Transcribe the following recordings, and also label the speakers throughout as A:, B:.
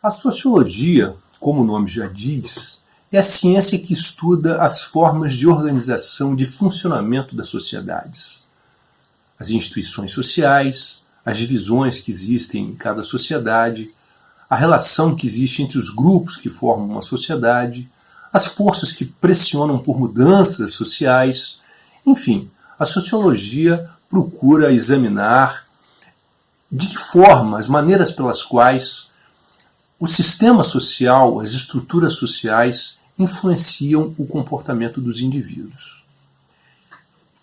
A: A sociologia, como o nome já diz, é a ciência que estuda as formas de organização e de funcionamento das sociedades, as instituições sociais, as divisões que existem em cada sociedade, a relação que existe entre os grupos que formam uma sociedade, as forças que pressionam por mudanças sociais. Enfim, a sociologia procura examinar de que forma, as maneiras pelas quais o sistema social, as estruturas sociais influenciam o comportamento dos indivíduos.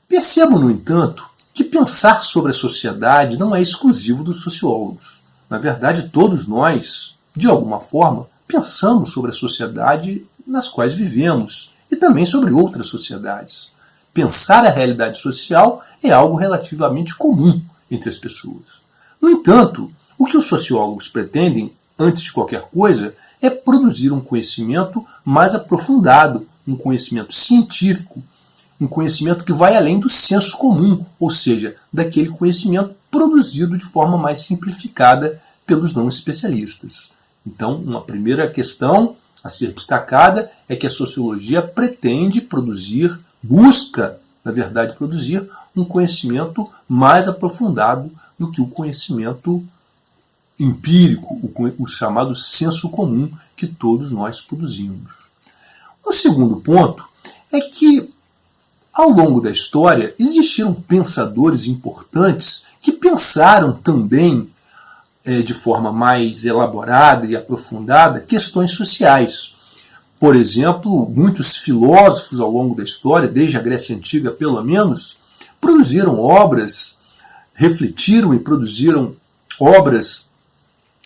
A: Percebam, no entanto, que pensar sobre a sociedade não é exclusivo dos sociólogos. Na verdade, todos nós, de alguma forma, pensamos sobre a sociedade nas quais vivemos e também sobre outras sociedades. Pensar a realidade social é algo relativamente comum entre as pessoas. No entanto, o que os sociólogos pretendem, antes de qualquer coisa, é produzir um conhecimento mais aprofundado, um conhecimento científico, um conhecimento que vai além do senso comum, ou seja, daquele conhecimento produzido de forma mais simplificada pelos não especialistas. Então, uma primeira questão a ser destacada é que a sociologia pretende produzir, busca, na verdade, produzir um conhecimento mais aprofundado do que o conhecimento empírico, o chamado senso comum que todos nós produzimos. O segundo ponto é que, ao longo da história, existiram pensadores importantes que pensaram também, de forma mais elaborada e aprofundada, questões sociais. Por exemplo, muitos filósofos ao longo da história, desde a Grécia Antiga pelo menos, produziram obras, refletiram e produziram obras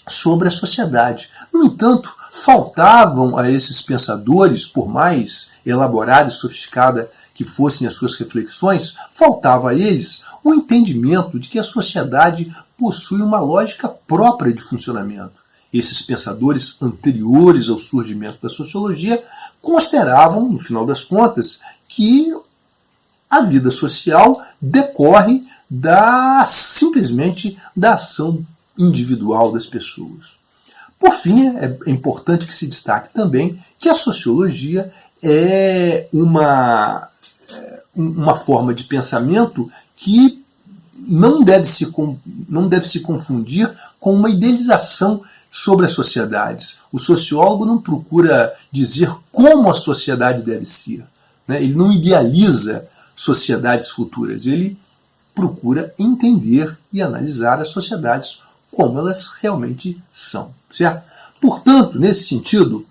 A: sobre a sociedade. No entanto, faltavam a esses pensadores, por mais elaborada e sofisticada que fossem as suas reflexões, faltava a eles o entendimento de que a sociedade possui uma lógica própria de funcionamento. Esses pensadores anteriores ao surgimento da sociologia consideravam, no final das contas, que a vida social decorre simplesmente da ação individual das pessoas. Por fim, é importante que se destaque também que a sociologia é uma forma de pensamento que não deve se confundir com uma idealização sobre as sociedades. O sociólogo não procura dizer como a sociedade deve ser, né? Ele não idealiza sociedades futuras, ele procura entender e analisar as sociedades como elas realmente são, certo? Portanto, nesse sentido,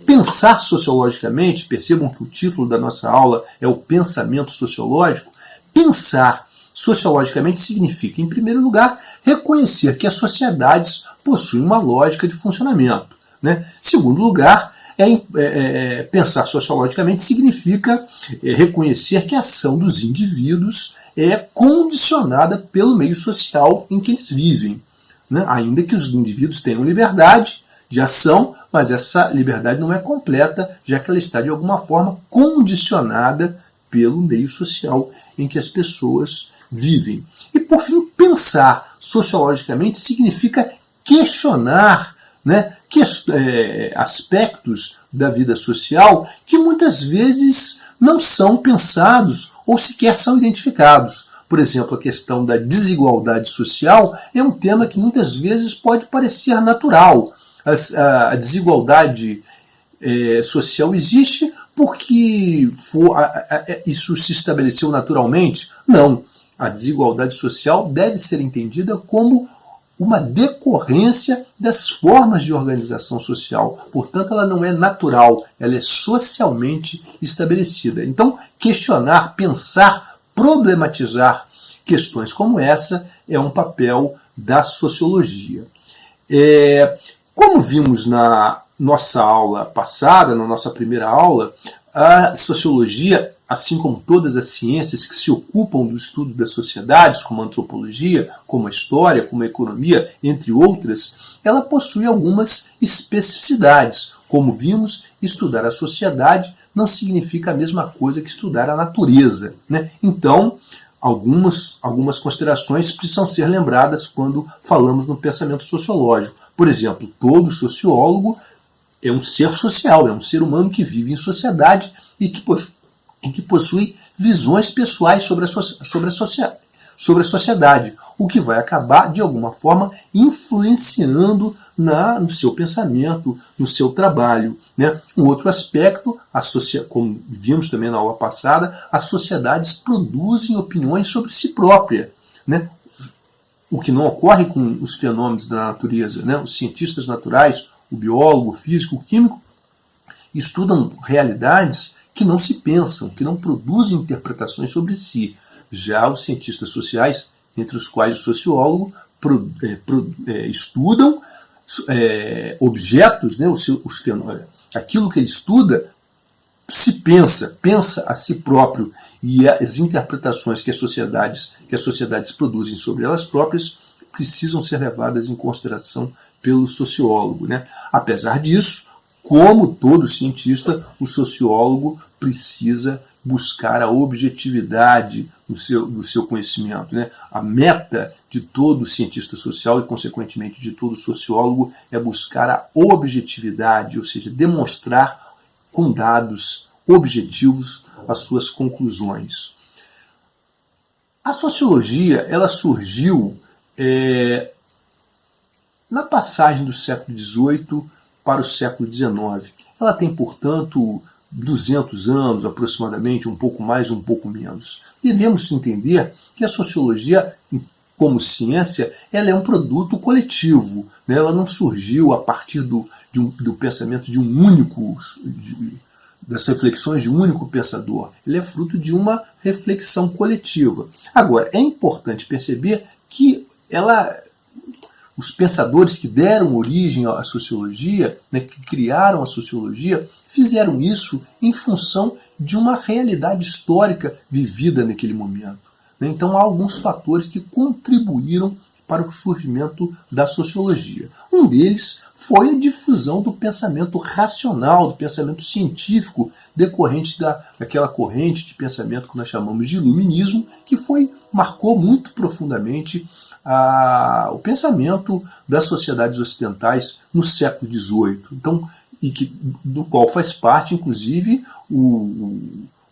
A: pensar sociologicamente, percebam que o título da nossa aula é o pensamento sociológico. Pensar sociologicamente significa, em primeiro lugar, reconhecer que as sociedades possuem uma lógica de funcionamento, né? Segundo lugar, pensar sociologicamente significa reconhecer que a ação dos indivíduos é condicionada pelo meio social em que eles vivem, né? Ainda que os indivíduos tenham liberdade de ação, mas essa liberdade não é completa, já que ela está de alguma forma condicionada pelo meio social em que as pessoas vivem. E, por fim, pensar sociologicamente significa questionar, né, aspectos da vida social que muitas vezes não são pensados ou sequer são identificados. Por exemplo, a questão da desigualdade social é um tema que muitas vezes pode parecer natural. A desigualdade social existe porque isso se estabeleceu naturalmente? Não. A desigualdade social deve ser entendida como uma decorrência das formas de organização social. Portanto, ela não é natural, ela é socialmente estabelecida. Então, questionar, pensar, problematizar questões como essa é um papel da sociologia. Como vimos na nossa aula passada, na nossa primeira aula, a sociologia, assim como todas as ciências que se ocupam do estudo das sociedades, como a antropologia, como a história, como a economia, entre outras, ela possui algumas especificidades. Como vimos, estudar a sociedade não significa a mesma coisa que estudar a natureza, né? Então, algumas considerações precisam ser lembradas quando falamos no pensamento sociológico. Por exemplo, todo sociólogo é um ser social, é um ser humano que vive em sociedade e que possui visões pessoais sobre a sociedade, o que vai acabar, de alguma forma, influenciando no seu pensamento, no seu trabalho. Né? Um outro aspecto, como vimos também na aula passada, as sociedades produzem opiniões sobre si próprias. Né? O que não ocorre com os fenômenos da natureza. Né? Os cientistas naturais, o biólogo, o físico, o químico, estudam realidades que não se pensam, que não produzem interpretações sobre si. Já os cientistas sociais, entre os quais o sociólogo, estudam objetos, né, aquilo que ele estuda, pensa a si próprio, e as interpretações que as sociedades produzem sobre elas próprias precisam ser levadas em consideração pelo sociólogo. Né? Apesar disso, como todo cientista, o sociólogo precisa buscar a objetividade do seu conhecimento. Né? A meta de todo cientista social e, consequentemente, de todo sociólogo é buscar a objetividade, ou seja, demonstrar com dados objetivos as suas conclusões. A sociologia ela surgiu na passagem do século XVIII para o século XIX. Ela tem, portanto, 200 anos aproximadamente, um pouco mais, um pouco menos. Devemos entender que a sociologia, como ciência, ela é um produto coletivo. Né? Ela não surgiu a partir do pensamento de um único, das reflexões de um único pensador. Ele é fruto de uma reflexão coletiva. Agora, é importante perceber que os pensadores que deram origem à sociologia, né, que criaram a sociologia, fizeram isso em função de uma realidade histórica vivida naquele momento. Né? Então, há alguns fatores que contribuíram para o surgimento da sociologia. Um deles foi a difusão do pensamento racional, do pensamento científico, decorrente daquela corrente de pensamento que nós chamamos de iluminismo, que marcou muito profundamente o pensamento das sociedades ocidentais no século XVIII, então, do qual faz parte, inclusive, o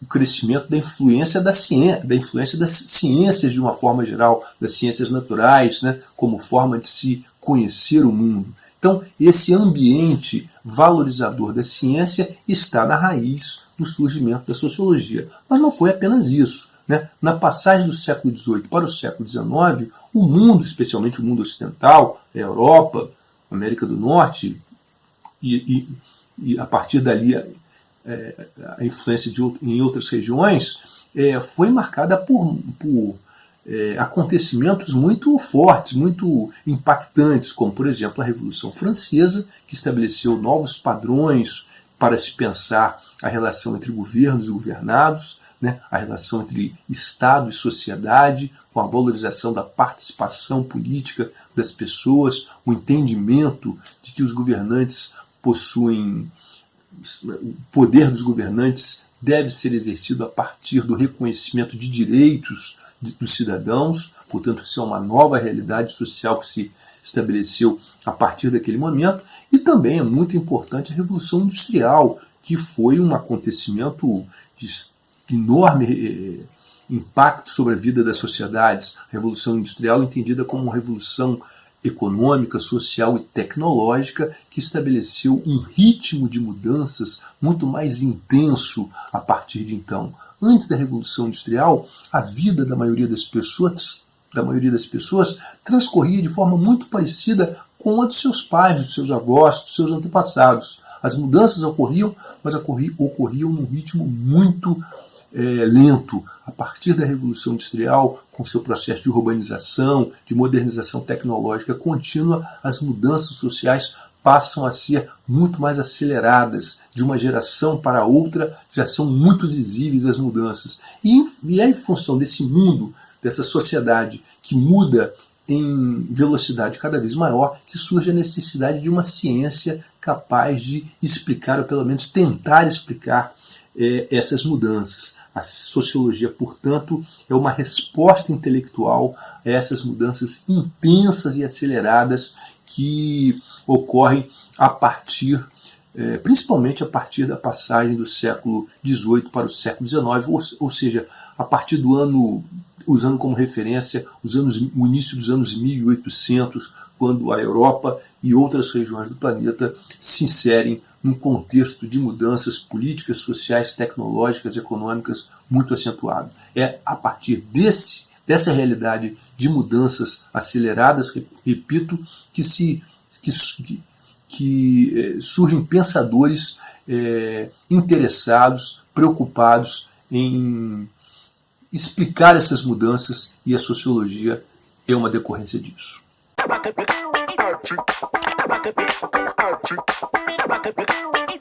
A: crescimento da influência das ciências de uma forma geral, das ciências naturais, né, como forma de se conhecer o mundo. Então, esse ambiente valorizador da ciência está na raiz do surgimento da sociologia. Mas não foi apenas isso. Né? Na passagem do século XVIII para o século XIX, o mundo, especialmente o mundo ocidental, a Europa, a América do Norte, e a partir dali a influência em outras regiões, foi marcada por acontecimentos muito fortes, muito impactantes, como, por exemplo, a Revolução Francesa, que estabeleceu novos padrões para se pensar a relação entre governos e governados, né, a relação entre Estado e sociedade, com a valorização da participação política das pessoas, o entendimento de que os governantes o poder dos governantes deve ser exercido a partir do reconhecimento de direitos dos cidadãos, portanto, isso é uma nova realidade social que se estabeleceu a partir daquele momento, e também é muito importante a Revolução Industrial, que foi um acontecimento de enorme impacto sobre a vida das sociedades. A Revolução Industrial entendida como uma revolução econômica, social e tecnológica que estabeleceu um ritmo de mudanças muito mais intenso a partir de então. Antes da Revolução Industrial, a vida da maioria das pessoas transcorria de forma muito parecida com a dos seus pais, dos seus avós, dos seus antepassados. As mudanças ocorriam, mas ocorriam num ritmo muito lento. A partir da Revolução Industrial, com seu processo de urbanização, de modernização tecnológica contínua, as mudanças sociais passam a ser muito mais aceleradas. De uma geração para outra, já são muito visíveis as mudanças. E é em função desse mundo, dessa sociedade que muda em velocidade cada vez maior, que surge a necessidade de uma ciência capaz de explicar, ou pelo menos tentar explicar essas mudanças. A sociologia, portanto, é uma resposta intelectual a essas mudanças intensas e aceleradas que ocorrem a partir, principalmente a partir da passagem do século XVIII para o século XIX, ou seja, a partir do ano, usando como referência o início dos anos 1800, quando a Europa e outras regiões do planeta se inserem num contexto de mudanças políticas, sociais, tecnológicas, econômicas muito acentuado. É a partir dessa realidade de mudanças aceleradas, repito, que surgem pensadores interessados, preocupados em explicar essas mudanças, e a sociologia é uma decorrência disso.